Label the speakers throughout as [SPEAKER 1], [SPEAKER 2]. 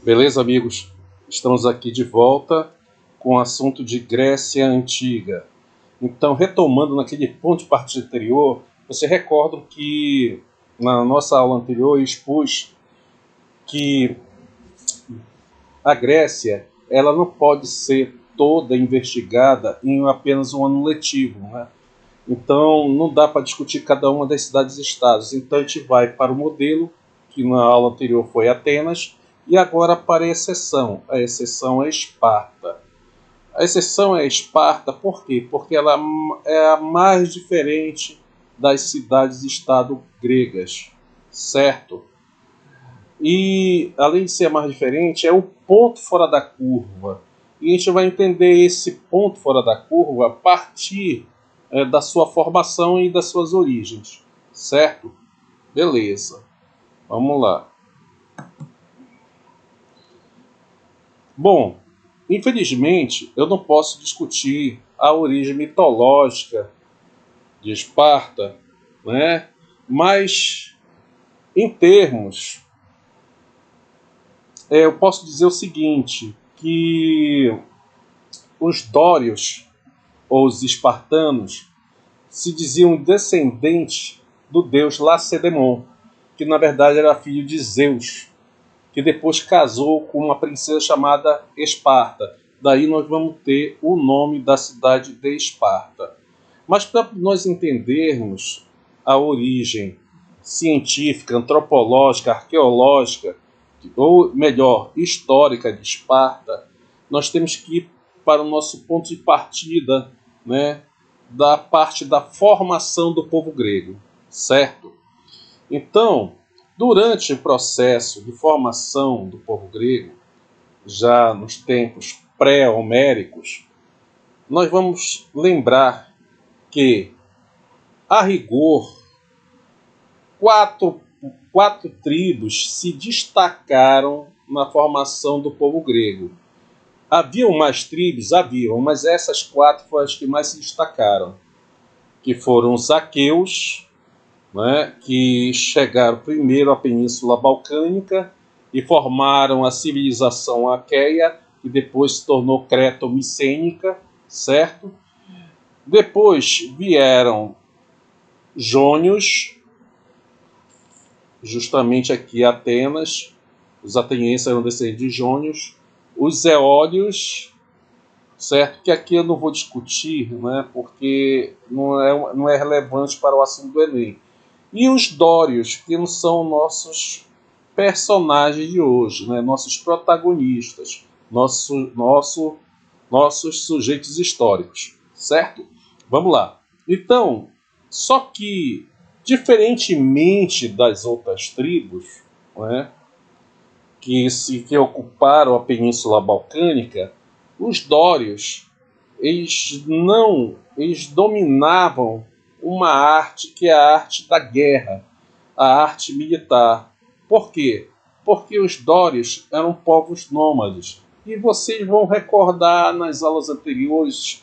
[SPEAKER 1] Beleza, amigos? Estamos aqui de volta com o assunto de Grécia Antiga. Então, retomando naquele ponto de partida anterior, você recorda que na nossa aula anterior eu expus que a Grécia ela não pode ser toda investigada em apenas um ano letivo, né? Então, não dá para discutir cada uma das cidades-estados. Então, a gente vai para o modelo, que na aula anterior foi Atenas, e agora para a exceção. A exceção é Esparta. A exceção é Esparta por quê? Porque ela é a mais diferente das cidades-estado gregas, certo? E, além de ser a mais diferente, é o ponto fora da curva. E a gente vai entender esse ponto fora da curva a partir da sua formação e das suas origens, certo? Beleza, vamos lá. Bom, infelizmente eu não posso discutir a origem mitológica de Esparta, né? Mas em termos, eu posso dizer o seguinte, que os dórios, ou os espartanos, se diziam descendentes do deus Lacedemon, que na verdade era filho de Zeus, que depois casou com uma princesa chamada Esparta. Daí nós vamos ter o nome da cidade de Esparta. Mas para nós entendermos a origem científica, antropológica, arqueológica, ou melhor, histórica de Esparta, nós temos que ir para o nosso ponto de partida, né, da parte da formação do povo grego, certo? Então, durante o processo de formação do povo grego, já nos tempos pré-homéricos, nós vamos lembrar que, a rigor, quatro tribos se destacaram na formação do povo grego. Haviam mais tribos? Haviam, mas essas quatro foram as que mais se destacaram, que foram os aqueus, né, que chegaram primeiro à Península Balcânica e formaram a civilização aqueia, que depois se tornou creto-micênica, certo? Depois vieram jônios, justamente aqui Atenas, os atenienses eram descendentes de jônios, os eólios, certo? Que aqui eu não vou discutir, né, porque não é relevante para o assunto do Enem. E os dórios, que não são nossos personagens de hoje, né, nossos protagonistas, nossos sujeitos históricos, certo? Vamos lá. Então, só que, diferentemente das outras tribos, né, que ocuparam a Península Balcânica, os dórios eles dominavam uma arte que é a arte da guerra, a arte militar. Por quê? Porque os dórios eram povos nômades. E vocês vão recordar nas aulas anteriores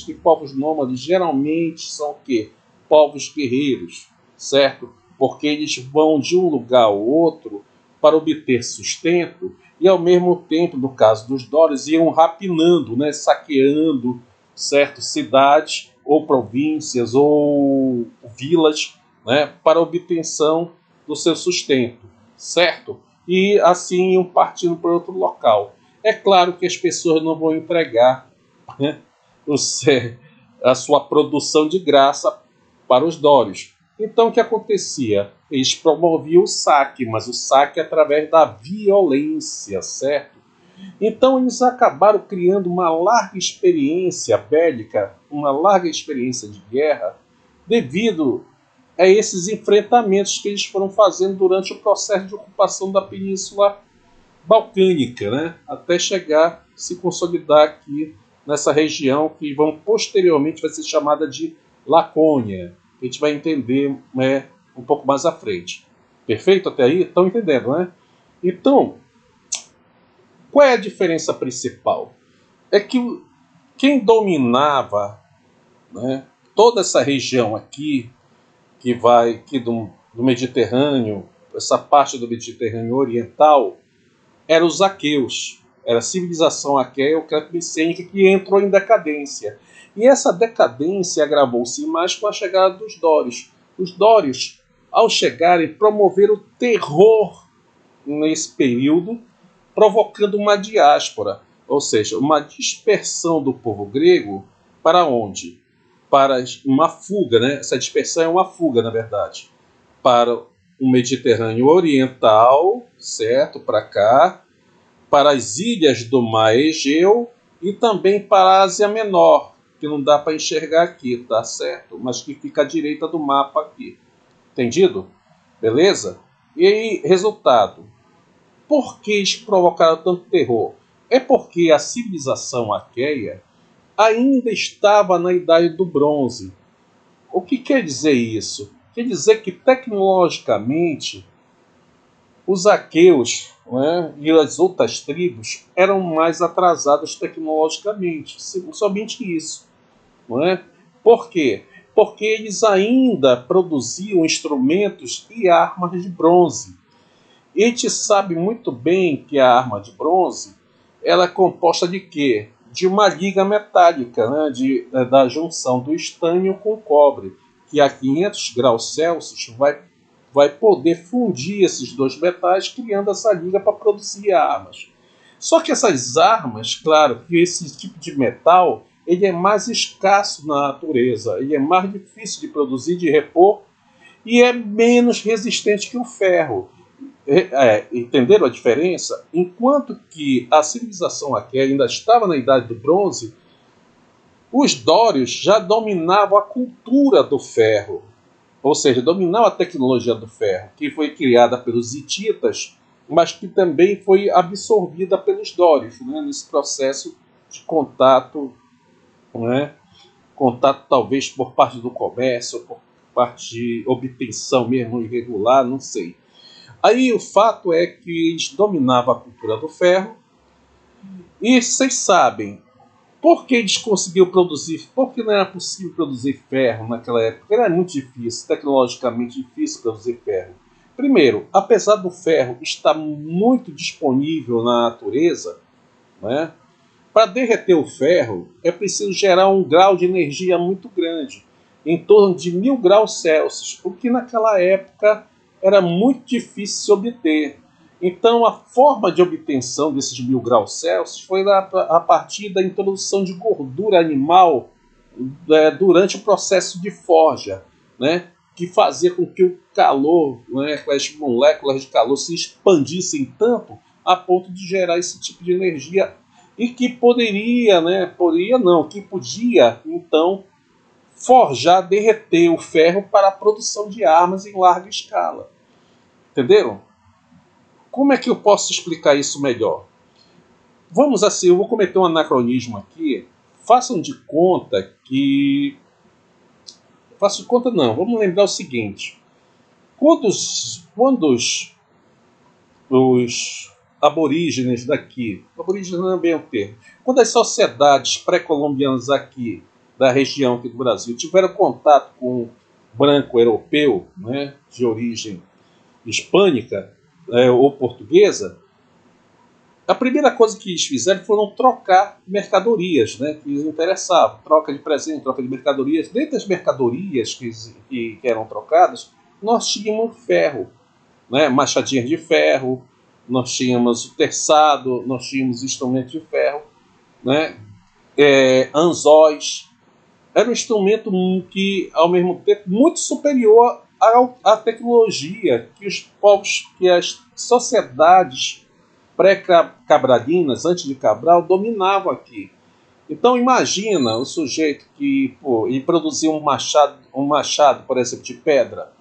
[SPEAKER 1] que povos nômades geralmente são o quê? Povos guerreiros, certo? Porque eles vão de um lugar ao outro para obter sustento e, ao mesmo tempo, no caso dos dórios, iam rapinando, né, saqueando, certo, cidades ou províncias ou vilas, né, para obtenção do seu sustento, certo? E assim iam partindo para outro local. É claro que as pessoas não vão entregar, né, a sua produção de graça para os dórios. Então, o que acontecia? Eles promoviam o saque, mas o saque através da violência, certo? Então, eles acabaram criando uma larga experiência bélica, uma larga experiência de guerra, devido a esses enfrentamentos que eles foram fazendo durante o processo de ocupação da Península Balcânica, né? Até chegar a se consolidar aqui nessa região que posteriormente vai ser chamada de Lacônia. A gente vai entender, né, um pouco mais à frente. Perfeito até aí? Estão entendendo, né? Então, qual é a diferença principal? É que quem dominava, né, toda essa região aqui, que vai aqui do Mediterrâneo, essa parte do Mediterrâneo oriental, eram os aqueus. Era a civilização aqueu-micênica que entrou em decadência. E essa decadência agravou-se mais com a chegada dos dórios. Os dórios, ao chegarem, promoveram o terror nesse período, provocando uma diáspora, ou seja, uma dispersão do povo grego para onde? Para uma fuga, né? Essa dispersão é uma fuga, na verdade, para o Mediterrâneo Oriental, certo? Para cá, para as ilhas do Mar Egeu e também para a Ásia Menor, que não dá para enxergar aqui, tá certo? Mas que fica à direita do mapa aqui. Entendido? Beleza? E aí, resultado. Por que eles provocaram tanto terror? É porque a civilização aqueia ainda estava na Idade do Bronze. O que quer dizer isso? Quer dizer que tecnologicamente os aqueus, né, e as outras tribos eram mais atrasadas tecnologicamente. Somente isso. Não é? Por quê? Porque eles ainda produziam instrumentos e armas de bronze. E a gente sabe muito bem que a arma de bronze ela é composta de quê? De uma liga metálica, né? Da junção do estânio com o cobre, que a 500 graus Celsius vai poder fundir esses dois metais, criando essa liga para produzir armas. Só que essas armas, claro, que esse tipo de metal ele é mais escasso na natureza, ele é mais difícil de produzir, de repor, e é menos resistente que o ferro. Entenderam a diferença? Enquanto que a civilização aqui ainda estava na Idade do Bronze, os dórios já dominavam a cultura do ferro, ou seja, dominavam a tecnologia do ferro, que foi criada pelos hititas, mas que também foi absorvida pelos dórios, né, nesse processo de contato, né, contato talvez por parte do comércio, por parte de obtenção mesmo irregular, não sei. Aí o fato é que eles dominavam a cultura do ferro. E vocês sabem, por que eles conseguiram produzir? Por que não era possível produzir ferro naquela época? Era muito difícil, tecnologicamente difícil produzir ferro. Primeiro, apesar do ferro estar muito disponível na natureza, né, para derreter o ferro é preciso gerar um grau de energia muito grande, em torno de 1000 graus Celsius, o que naquela época era muito difícil de obter. Então, a forma de obtenção desses 1000 graus Celsius foi a partir da introdução de gordura animal durante o processo de forja, né, que fazia com que o calor, né, as moléculas de calor se expandissem tanto a ponto de gerar esse tipo de energia e que que podia, então, forjar, derreter o ferro para a produção de armas em larga escala. Entenderam? Como é que eu posso explicar isso melhor? Vamos assim, eu vou cometer um anacronismo aqui. Façam de conta que... Façam de conta não, vamos lembrar o seguinte. Quando os aborígenes daqui, aborígenes não é bem o termo, quando as sociedades pré-colombianas aqui, da região aqui do Brasil, tiveram contato com o branco europeu, né, de origem hispânica ou portuguesa, a primeira coisa que eles fizeram foram trocar mercadorias, né, que lhes interessavam, troca de presente, troca de mercadorias. Dentre as mercadorias que eram trocadas, nós tínhamos ferro, né, machadinhas de ferro, nós tínhamos o terçado, nós tínhamos instrumentos de ferro, né, anzóis. Era um instrumento que, ao mesmo tempo, muito superior à tecnologia que os povos, que as sociedades pré-cabralinas, antes de Cabral, dominavam aqui. Então imagina o sujeito que ele produzia um machado, por exemplo, de pedra.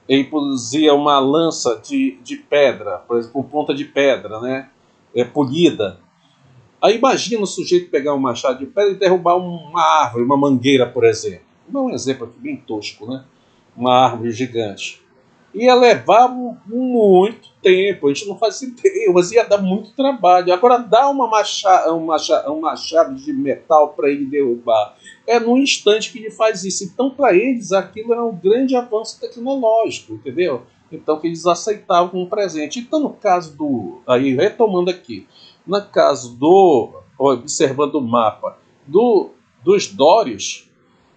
[SPEAKER 1] Ele produzia uma lança de pedra, por exemplo, com ponta de pedra, né, polida. Aí imagina o sujeito pegar um machado de pedra e derrubar uma árvore, uma mangueira, por exemplo. Vou dar um exemplo aqui bem tosco, né? Uma árvore gigante. Ia levar muito tempo, a gente não faz ideia, mas ia dar muito trabalho. Agora dá um machado de metal para ele derrubar. É num instante que ele faz isso. Então, para eles, aquilo é um grande avanço tecnológico, entendeu? Então, que eles aceitavam um presente. Então, no caso do... Aí, retomando aqui. No caso do... Observando o mapa dos Dórios,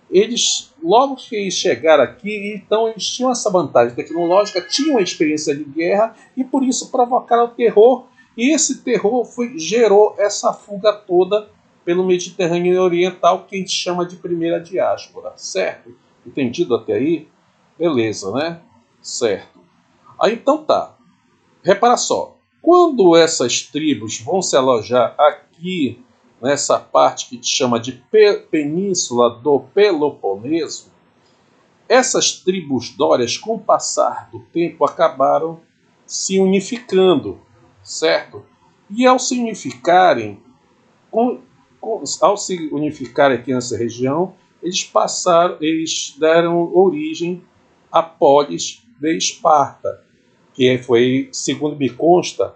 [SPEAKER 1] eles, logo que eles chegaram aqui, então eles tinham essa vantagem tecnológica, tinham a experiência de guerra e por isso provocaram o terror. E esse terror gerou essa fuga toda pelo Mediterrâneo Oriental, que a gente chama de primeira diáspora, certo? Entendido até aí? Beleza, né? Certo. Aí então tá. Repara só. Quando essas tribos vão se alojar aqui nessa parte que te chama de Península do Peloponeso, essas tribos dórias, com o passar do tempo, acabaram se unificando, certo? E ao se unificarem, ao se unificarem aqui nessa região, eles deram origem à polis de Esparta, que foi, segundo me consta,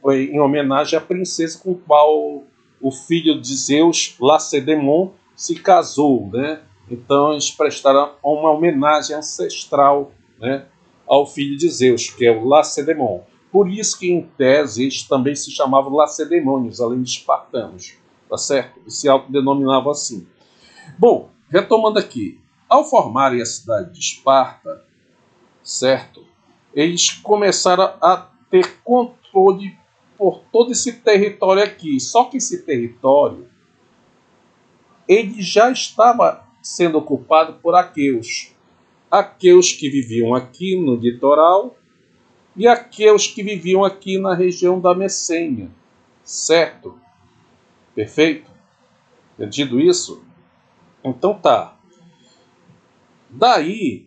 [SPEAKER 1] foi em homenagem à princesa com qual o filho de Zeus, Lacedemon, se casou, né? Então eles prestaram uma homenagem ancestral, né, ao filho de Zeus, que é o Lacedemon. Por isso que, em tese, eles também se chamavam lacedemônios, além de espartanos, tá certo? E se autodenominavam assim. Bom, retomando aqui, ao formarem a cidade de Esparta, certo? Eles começaram a ter controle por todo esse território aqui. Só que esse território ele já estava sendo ocupado por aqueus. Aqueus que viviam aqui no litoral e aqueus que viviam aqui na região da Messênia. Certo? Perfeito? Entendido isso? Então tá. Daí,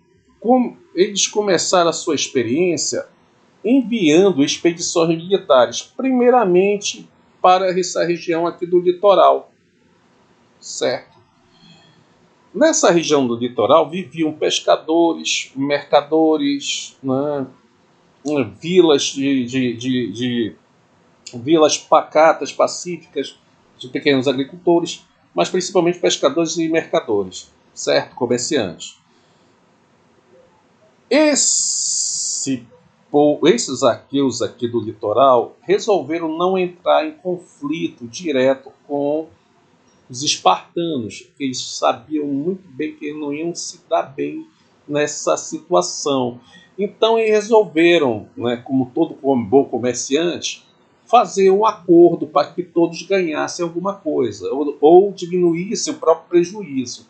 [SPEAKER 1] eles começaram a sua experiência enviando expedições militares, primeiramente para essa região aqui do litoral, certo? Nessa região do litoral viviam pescadores, mercadores, né, vilas vilas pacatas, pacíficas, de pequenos agricultores, mas principalmente pescadores e mercadores, certo? Comerciantes. Esses aqueus aqui do litoral resolveram não entrar em conflito direto com os espartanos, porque eles sabiam muito bem que não iam se dar bem nessa situação. Então eles resolveram, né, como todo bom comerciante, fazer um acordo para que todos ganhassem alguma coisa, ou diminuíssem o próprio prejuízo.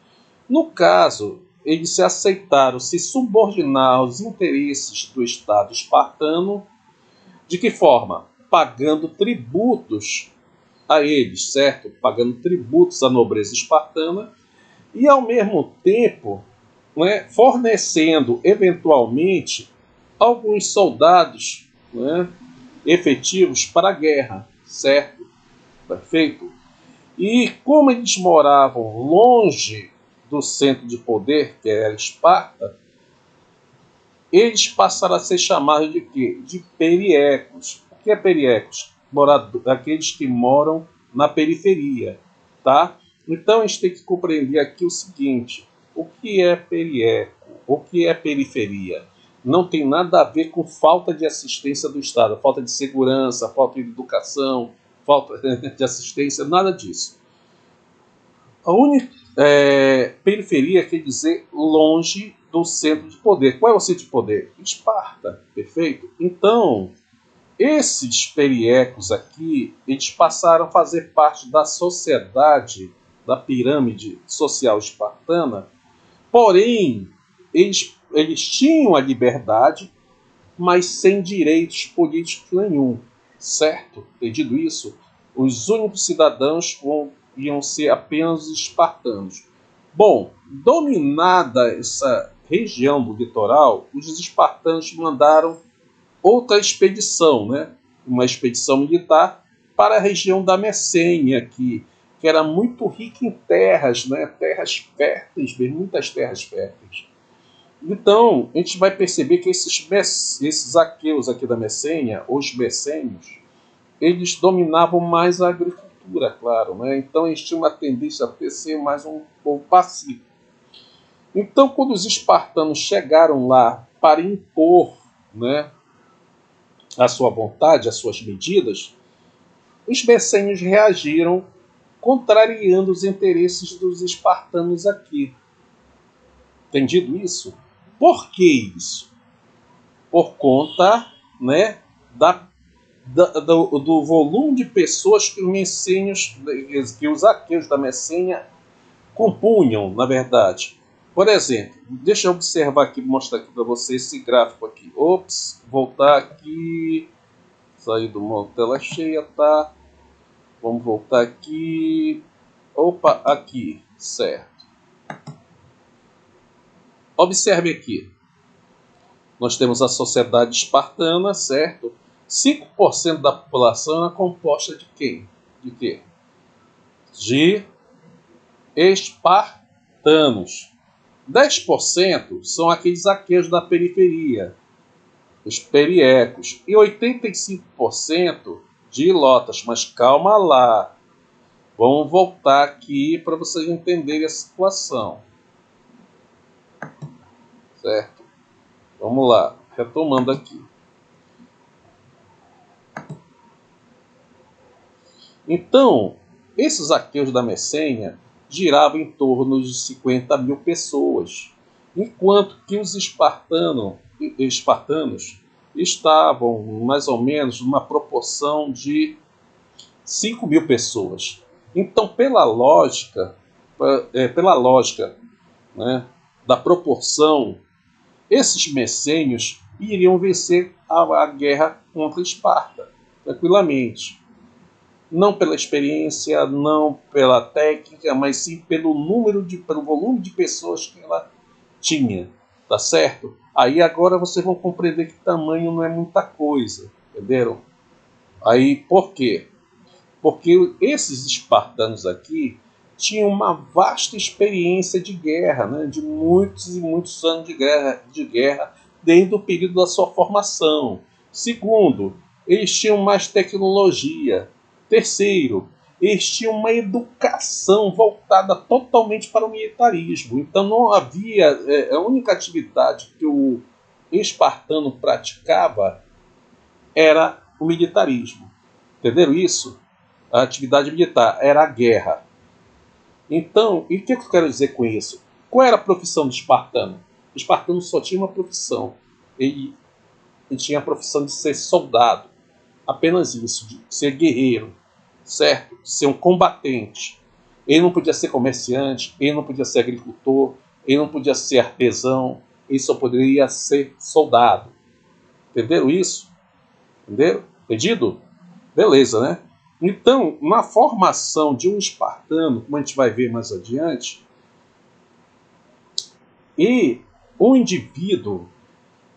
[SPEAKER 1] No caso, eles se aceitaram se subordinar aos interesses do Estado espartano. De que forma? Pagando tributos a eles, certo? Pagando tributos à nobreza espartana e, ao mesmo tempo, né, fornecendo, eventualmente, alguns soldados, né, efetivos para a guerra, certo? Perfeito? E como eles moravam longe do centro de poder, que era Esparta, eles passaram a ser chamados de quê? De periecos. O que é periecos? Aqueles que moram na periferia, tá? Então a gente tem que compreender aqui o seguinte: o que é perieco? O que é periferia? Não tem nada a ver com falta de assistência do Estado, falta de segurança, falta de educação, falta de assistência, nada disso. A única periferia quer dizer longe do centro de poder. Qual é o centro de poder? Esparta, perfeito? Então, esses periecos aqui, eles passaram a fazer parte da sociedade, da pirâmide social espartana, porém, eles tinham a liberdade, mas sem direitos políticos nenhum, certo? Entendido isso? Os únicos cidadãos iam ser apenas os espartanos. Bom, dominada essa região do litoral, os espartanos mandaram outra expedição, né? Uma expedição militar para a região da Messênia, que era muito rica em terras, né? Terras férteis, muitas terras férteis. Então, a gente vai perceber que esses aqueus aqui da Messênia, os messênios, eles dominavam mais a agricultura, claro, né? Então eles tinham uma tendência a ser mais um povo pacífico. Então, quando os espartanos chegaram lá para impor né, à sua vontade, às suas medidas, os messênios reagiram contrariando os interesses dos espartanos aqui. Entendido isso? Por que isso? Por conta, né, do volume de pessoas que os messênios, que os aqueus da Messênia compunham, na verdade. Por exemplo, deixa eu observar aqui, mostrar aqui para você esse gráfico aqui. Ops, voltar aqui, sair do modo tela cheia, tá? Vamos voltar aqui. Opa, aqui, certo. Observe aqui. Nós temos a sociedade espartana, certo? 5% da população é composta de quem? De quê? De espartanos. 10% são aqueles aqueus da periferia, os periecos. E 85% de ilotas. Mas calma lá. Vamos voltar aqui para vocês entenderem a situação. Certo? Vamos lá. Retomando aqui. Então, esses aqueus da Messênia giravam em torno de 50 mil pessoas, enquanto que os espartanos estavam mais ou menos numa proporção de 5 mil pessoas. Então, pela lógica, né, da proporção, esses messênios iriam vencer a guerra contra Esparta, tranquilamente. Não pela experiência, não pela técnica, mas sim pelo volume de pessoas que ela tinha, tá certo? Aí agora vocês vão compreender que tamanho não é muita coisa, entenderam? Aí por quê? Porque esses espartanos aqui tinham uma vasta experiência de guerra, né? De muitos e muitos anos de guerra desde o período da sua formação. Segundo, eles tinham mais tecnologia. Terceiro, eles tinham uma educação voltada totalmente para o militarismo. Então não havia... a única atividade que o espartano praticava era o militarismo. Entenderam isso? A atividade militar era a guerra. Então, e o que eu quero dizer com isso? Qual era a profissão do espartano? O espartano só tinha uma profissão. Ele tinha a profissão de ser soldado. Apenas isso, de ser guerreiro, certo? De ser um combatente. Ele não podia ser comerciante, ele não podia ser agricultor, ele não podia ser artesão, ele só poderia ser soldado. Entenderam isso? Entenderam? Entendido? Beleza, né? Então, na formação de um espartano, como a gente vai ver mais adiante, e um indivíduo,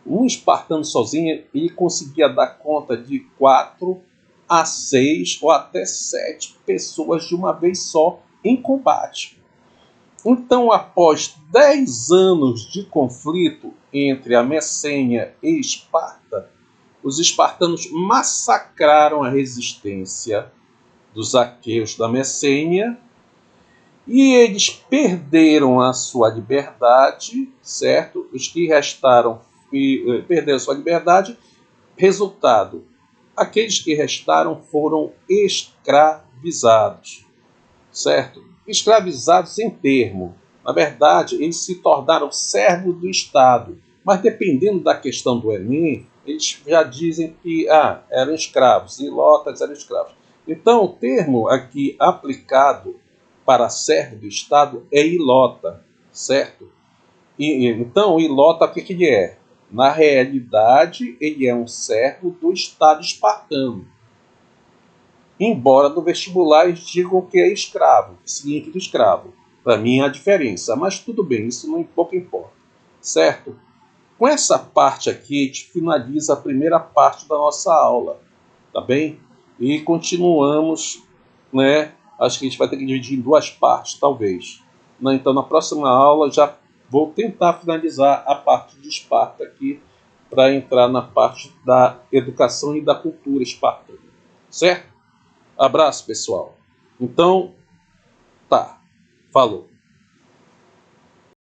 [SPEAKER 1] um espartano sozinho, ele conseguia dar conta de 4 a 6 ou até 7 pessoas de uma vez só em combate. Então, após 10 anos de conflito entre a Messênia e Esparta, os espartanos massacraram a resistência dos aqueus da Messênia e eles perderam a sua liberdade, certo? Os que restaram perderam a sua liberdade. Resultado, aqueles que restaram foram escravizados, certo? Escravizados em termo. Na verdade, eles se tornaram servos do Estado. Mas dependendo da questão do Enem, eles já dizem que eram escravos, ilotas eram escravos. Então, o termo aqui aplicado para servo do Estado é ilota, certo? Então, o ilota, o que ele é? Na realidade, ele é um servo do Estado espartano. Embora no vestibular eles digam que é escravo, que significa escravo. Para mim há diferença, mas tudo bem, isso não pouco importa, certo? Com essa parte aqui, a gente finaliza a primeira parte da nossa aula, tá bem? E continuamos, né? Acho que a gente vai ter que dividir em 2 partes, talvez. Então, na próxima aula, já vou tentar finalizar a parte de Esparta aqui, para entrar na parte da educação e da cultura espartana, certo? Abraço, pessoal. Então, tá. Falou.